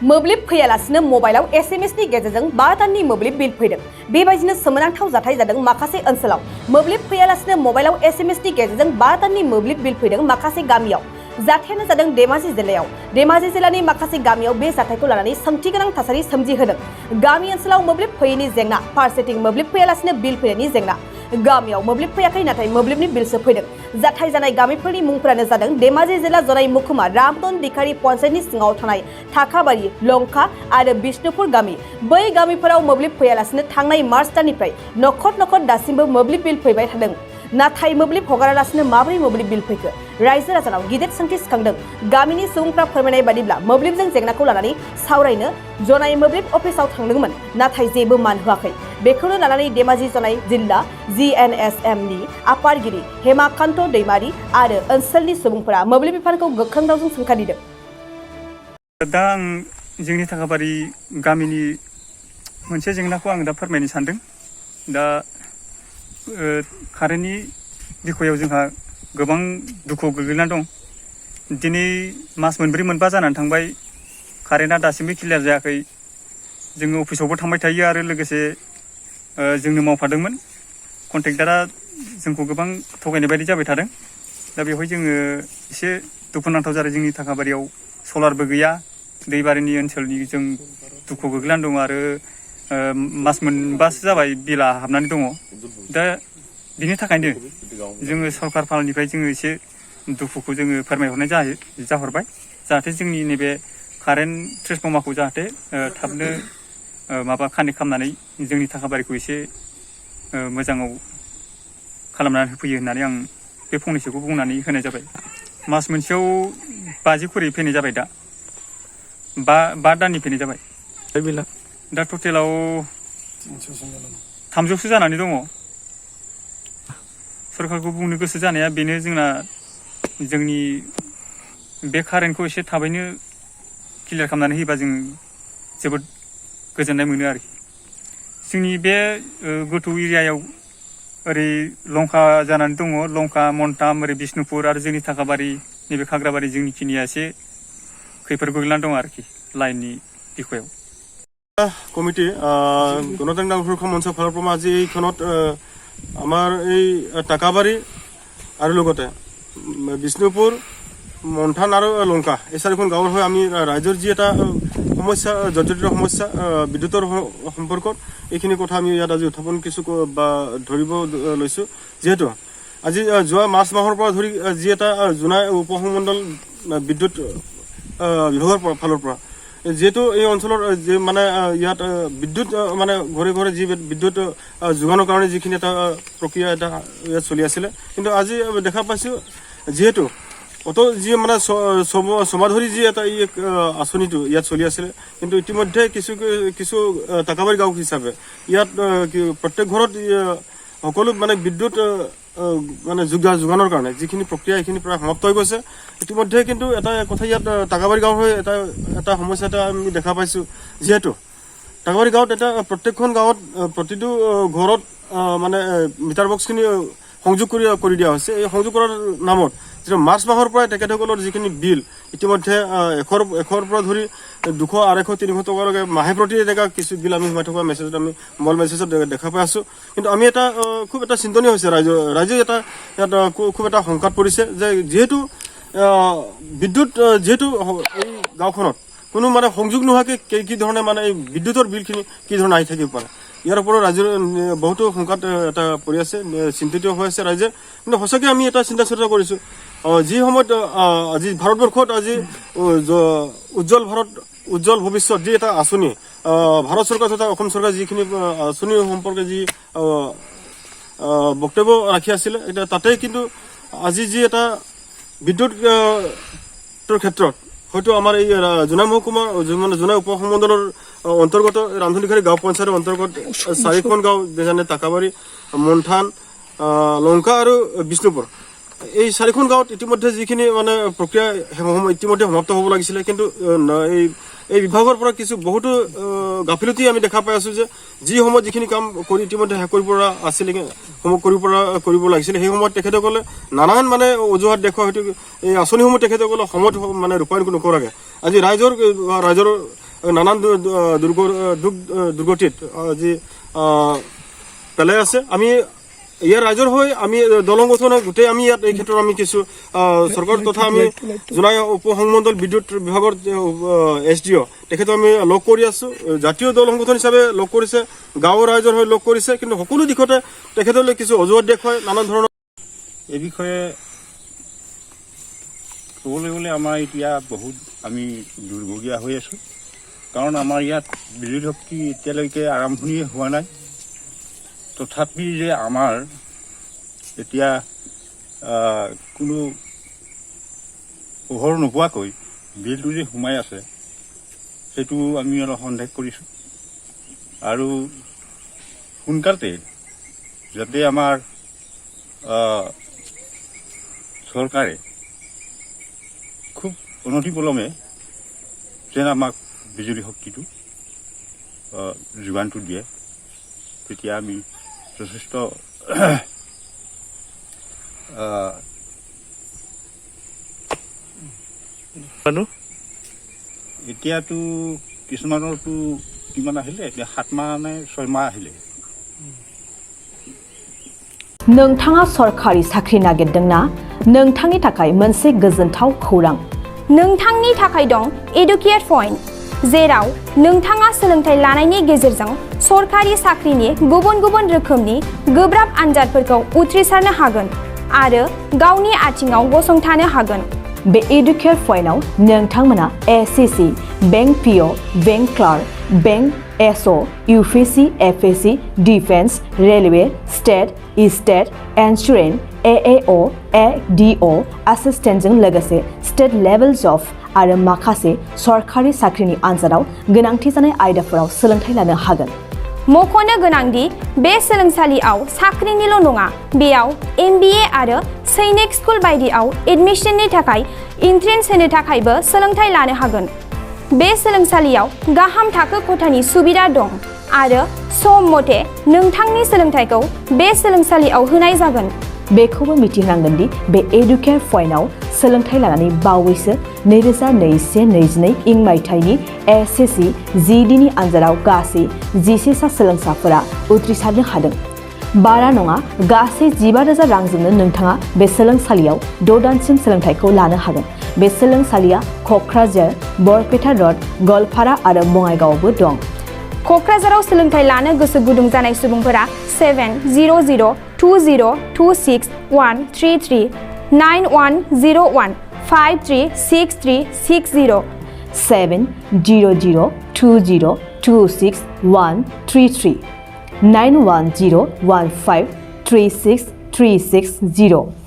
मोब्लिब फैयालासिनो मबाइलाव एसएमएसनि गेजेरजों 5 दाननि मोब्लिब बिल फैदों। बेबायदिनो सोमोनांथाव जाथाय जादों माखासे ओनसोलाव। मोब्लिब फैयालासिनो मबाइलाव एसएमएसनि गेजेरजों 5 दाननि मोब्लिब बिल फैदों माखासे गामियाव। जाथायानो जादों धेमाजि जिल्लायाव। धेमाजि जिल्लानि माखासे गामियाव बे जाथायखौ लानानै सोंथि गोनां थासारि सोमजिहोदों। गामि ओनसोलाव मोब्लिब फैयैनि जेंना, फारसेथिं मोब्लिब फैयालासिनो बिल फैनायनि जेंना। गामियाव मोब्लिब फैयाखै नाथाय मोब्लिबनि बिलसो फैदों। जाथाय जानाय गामिफोरनि मुंफोरानो जादों धेमाजि जिल्ला जनाई महकुमा रामदन दिखारी पन्चायतनि सिङाव थानाय थाखाबारि, लंका आरो बिष्णुपुर गामि। बै गामिफोराव मोब्लिब फैयालासिनो थांनाय मार्च दाननिफ्राय नखर दासिमबो मोब्लिब बिल फैबाय थादों। नाथाय मोब्लिब हगारालासिनो माबोरै मोब्लिब बिल फैखो? रायजो राजानाव गिदिर सोंथि सिखांदों। गामिनि सुबुंफ्रा फोरमायनाय बादिब्ला मोब्लिबजों जेंनाखौ लानानै सावरायनो जनाई मोब्लिब अफिसाव थांदोंमोन, नाथाय जेबो मान होआखै। बेखौनो लानानै धेमाजि जनाई जिल्ला जिएनएसएमनि आफादगिरि हेमाकान्त दैमारी आरो ओनसोलनि सुबुंफोरा मोब्लिब बिफानखौ गोख्रों रावजों सोंखारिदों। दा आं जोंनि थाखाबारि गामिनि मोनसे जेंनाखौ आं दा फोरमायनो सानदों। दा कारेन्टनि बिखयाव जोंहा गोबां दुखुआव गोग्लैना दं। दिनै मास मोनब्रै मोनबा जानानै थांबाय, कारेन्टआ दासिमबो क्लियार जायाखै। जोङो अफिसावबो थांबाय थायो आरो लोगोसे जोंनो मावफादोंमोन। कन्ट्रेक्टारा जोंखौ गोबां थगायनाय बायदि जाबाय थादों। दा बेवहाय जोङो एसे दुखुनांथाव जादों। जोंनि थाखाबारियाव सलारबो गैया। दैबारिनि ओनसोलनि जों दुखुआव गोग्लैनानै दं आरो मास मोनबासो जाबाय बिला हाबनानै दङ। दा बिनि थाखायनो जोङो सरकार फालनिफ्राय जोङो एसे दुखुखौ जोङो फोरमायहरनाय जाहरबाय, जाहाथे जोंनि नैबे कारेन्ट ट्रेन्सफर्मारखौ जाहाथे थाबनो कानेक्ट खालामनानै जोंनि थाखाबारिखौ एसे मोजाङाव खालामनानै होफैयो होननानै आं बे फंनैसोखौ बुंनानै होनाय जाबाय। मास मोनसेयाव 50 खरि फैनाय जाबाय। दा बा दाननि फैनाय जाबाय। दा टटेलाव 300सो जानानै दङ। सरकारखौ बुंनो गोसो जानाया बेनो, जोंना जोंनि बे कारेन्टखौ एसे थाबैनो क्लियार खालामनानै होयोबा जों जोबोद गोजोननाय मोनो आरोखि। जोंनि बे गोथौ एरियायाव ओरै लंका जानानै दङ, लंका, मन्टाम, ओरै बिष्णुपुर आरो जोंनि थाखाबारि नैबे खाग्राबारि जोंनिखिनिया एसे खैफोद गोग्लैनानै दं आरोखि लाइननि बिखयाव। কমিটি গণতান্ত্রিক সুৰক্ষা মঞ্চৰ ফালৰ পৰা আজি এইখনত আমাৰ এই টাকাবাৰী আৰু লগতে বিষ্ণুপুৰ, মন্থান আৰু লংকা এই 4খন গাঁৱৰ হৈ আমি ৰাইজৰ যি এটা সমস্যা, জৰ্জৰিত সমস্যা বিদ্যুতৰ সম্পৰ্কত, এইখিনি কথা আমি ইয়াত আজি উত্থাপন কিছু বা ধৰিব লৈছোঁ। যিহেতু আজি যোৱা মাৰ্চ মাহৰ পৰা ধৰি যি এটা জোনাই উপমণ্ডল বিদ্যুৎ বিভাগৰ ফালৰ পৰা যিহেতু এই অঞ্চলৰ যে ইয়াত বিদ্যুৎ ঘৰে ঘৰে যি বিদ্যুৎ যোগানৰ কাৰণে যিখিনি এটা প্ৰক্ৰিয়া এটা ইয়াত চলি আছিলে, কিন্তু আজি দেখা পাইছোঁ যিহেতু যি ছমাহ ধৰি যি এটা এই আঁচনিটো ইয়াত চলি আছিলে, কিন্তু ইতিমধ্যে কিছু টাকাবাৰী গাঁও হিচাপে ইয়াত প্ৰত্যেক ঘৰত সকলো বিদ্যুৎ যোগানৰ কাৰণে যিখিনি প্ৰক্ৰিয়া এইখিনি প্ৰায় সমাপ্ত হৈ গৈছে। ইতিমধ্যে কিন্তু এটা কথা ইয়াত টাকাবাৰী গাঁৱৰ হৈ এটা সমস্যা এটা আমি দেখা পাইছোঁ। যিহেতু টাকাবাৰী গাঁৱত এটা প্ৰত্যেকখন গাঁৱত প্ৰতিটো ঘৰত মিটাৰ বক্সখিনি সংযোগ কৰি দিয়া হৈছে। এই সংযোগ কৰাৰ নামত যিটো মাৰ্চ মাহৰ পৰাই তেখেতসকলৰ যিখিনি বিল ইতিমধ্যে 100ৰ পৰা ধৰি 200, 250, 300 টকালৈকে মাহে প্ৰতি এনেকুৱা কিছু বিল আমি সোমাই থকা মেছেজত আমি মোবাইল মেছেজত দেখা পাই আছোঁ। কিন্তু আমি এটা খুব এটা চিন্তনীয় হৈছে, ৰাইজে এটা ইয়াত খুব এটা শংকাত পৰিছে যে যিহেতু বিদ্যুৎ যিহেতু এই গাঁওখনত কোনো সংযোগ নোহোৱাকৈ কি ধৰণে এই বিদ্যুতৰ বিলখিনি কি ধৰণে আহি থাকিব পাৰে, ইয়াৰ ওপৰত ৰাইজৰ বহুতো শংকাত এটা পৰি আছে, চিন্তিত হৈ আছে ৰাইজে। কিন্তু সঁচাকৈ আমি এটা চিন্তা চৰ্চা কৰিছোঁ, যি সময়ত আজি ভাৰতবৰ্ষত আজি উজ্জ্বল ভৱিষ্যত যি এটা আঁচনি ভাৰত চৰকাৰ তথা অসম চৰকাৰ যিখিনি আঁচনি সম্পৰ্কে যি বক্তব্য ৰাখি আছিলে, এতিয়া তাতে কিন্তু আজি যি এটা বিদ্যুতৰ ক্ষেত্ৰত হয়তো আমাৰ এই জোনাই মহকুমা জোনাই উপমণ্ডলৰ অন্তৰ্গত ৰামধনিখাৰী গাঁও পঞ্চায়তৰ অন্তৰ্গত 4খন গাঁও যেনে টাকাবাৰী, মন্থান, লংকা আৰু বিষ্ণুপুৰ, এই 4খন গাঁৱত ইতিমধ্যে যিখিনি প্ৰক্ৰিয়া ইতিমধ্যে সমাপ্ত হ'ব লাগিছিলে, কিন্তু এই বিভাগৰ পৰা বহুতো গাফিলতি আমি দেখা পাই আছোঁ যে যি সময়ত যিখিনি কাম কৰি ইতিমধ্যে শেষ কৰিব পৰা আছিলে, কৰিব লাগিছিলে, সেই সময়ত তেখেতসকলে নানান অজুহাত দেখুওৱা হয়তো এই আঁচনিসমূহ তেখেতসকলে সময়ত ৰূপায়ণ নকৰাকৈ আজি ৰাইজৰ নানান দুৰ্গতিত যি পেলাই আছে আমি ইয়াৰ ৰাইজৰ হৈ আমি দলং গঠনে গোটেই আমি ইয়াত এই ক্ষেত্ৰত আমি কিছু চৰকাৰ তথা আমি জোনাই উপসংমণ্ডল বিদ্যুৎ বিভাগৰ SDO তেখেতক আমি লগ কৰি আছো জাতীয় দল সংগঠন হিচাপে লগ কৰিছে গাঁৱৰ ৰাইজৰ হৈ লগ কৰিছে কিন্তু সকলো দিশতে তেখেতলৈ কিছু অজুহাত দেখুৱাই নানান ধৰণৰ এই বিষয়ে ক'বলৈ গ'লে আমাৰ এতিয়া বহুত আমি দুৰ্ভগীয়া হৈ আছোঁ কাৰণ আমাৰ ইয়াত বিদ্যুৎ শক্তি এতিয়ালৈকে আৰম্ভণি হোৱা নাই তথাপি যে আমাৰ এতিয়া কোনো পোহৰ নোপোৱাকৈ বিলটো যে সোমাই আছে সেইটো আমি অলপ সন্দেহ কৰিছোঁ আৰু সোনকালতে যাতে আমাৰ চৰকাৰে খুব অনতিপলমে যেন আমাক বিজুলী শক্তিটো যোগানটো দিয়ে তেতিয়া আমি যথেষ্ট এতিয়াতো কিছুমানৰতো কিমান আহিলে এতিয়া 7 মাহ নে 6 माह আহিলে नोंथाङा सरखारि साख्रि नागिरदोंना नोंथांनि थाखाय मोनसे गोजोनथाव खौरां नोंथांनि थाखाय दं एडुकेट पॉइंट जेराव नोंथाङा सोलोंथाइ लानायनि गेजेरजों सरखारि साख्रिनि गुबुन गुबुन रोखोमनि गोब्राब आनजादफोरखौ उथ्रिसारनो हागोन आरो गावनि आथिङाव गसंथानो हागोन बे एडुकेट पॉइन्टआव नोंथांमोना SSC bank PO bank clerk bank SO UPSC FSC defence railway state insurance AAO ADO एसिस्टेन्टजों लोगोसे स्टेट लेभेल जब आरो माखासे सरखारि साख्रिनि आनजादाव गोनांथि जानाय आयदाफोराव सोलोंथाइ लानो हागोन मख'नो गोनांदि बे सोलोंसालियाव साख्रिनिल' नङा बेयाव MBA आरो सैनिक स्कुल बायदियाव एडमिशननि थाखाय एन्ट्रेन्स होनो थाखायबो सोलोंथाइ लानो हागोन बे सोलोंसालियाव गाहाम थाखो खथानि सुबिदा दं आरो सम मथे नोंथांनि सोलोंथाइखौ बे सोलोंसालियाव होनाय जागोन बेखौबो मिथिनांगोन दि बे एडुकेट पॉइन्टआव सोलोंथाइ लानानै बावैसो 2021-22 इं मायथाइनि SSC GDनि आनजादाव गासै 11 सा सोलोंसाफोरा उथ्रिसारनो हादों बारा नङा गासै 15,000 रांजोंनो नोंथाङा बे सोलोंसालियाव 6 दानसिम सोलोंथाइखौ लानो हागोन बे सोलोंसालिया क'क्राझार बरपेटा रड गलपारा आरो बङाइगावआवबो दं क'क्राझाराव सोलोंथाइ लानो गोसो गुदुं जानाय सुबुंफोरा 70020261333 9101 536360 70020261333 9101536360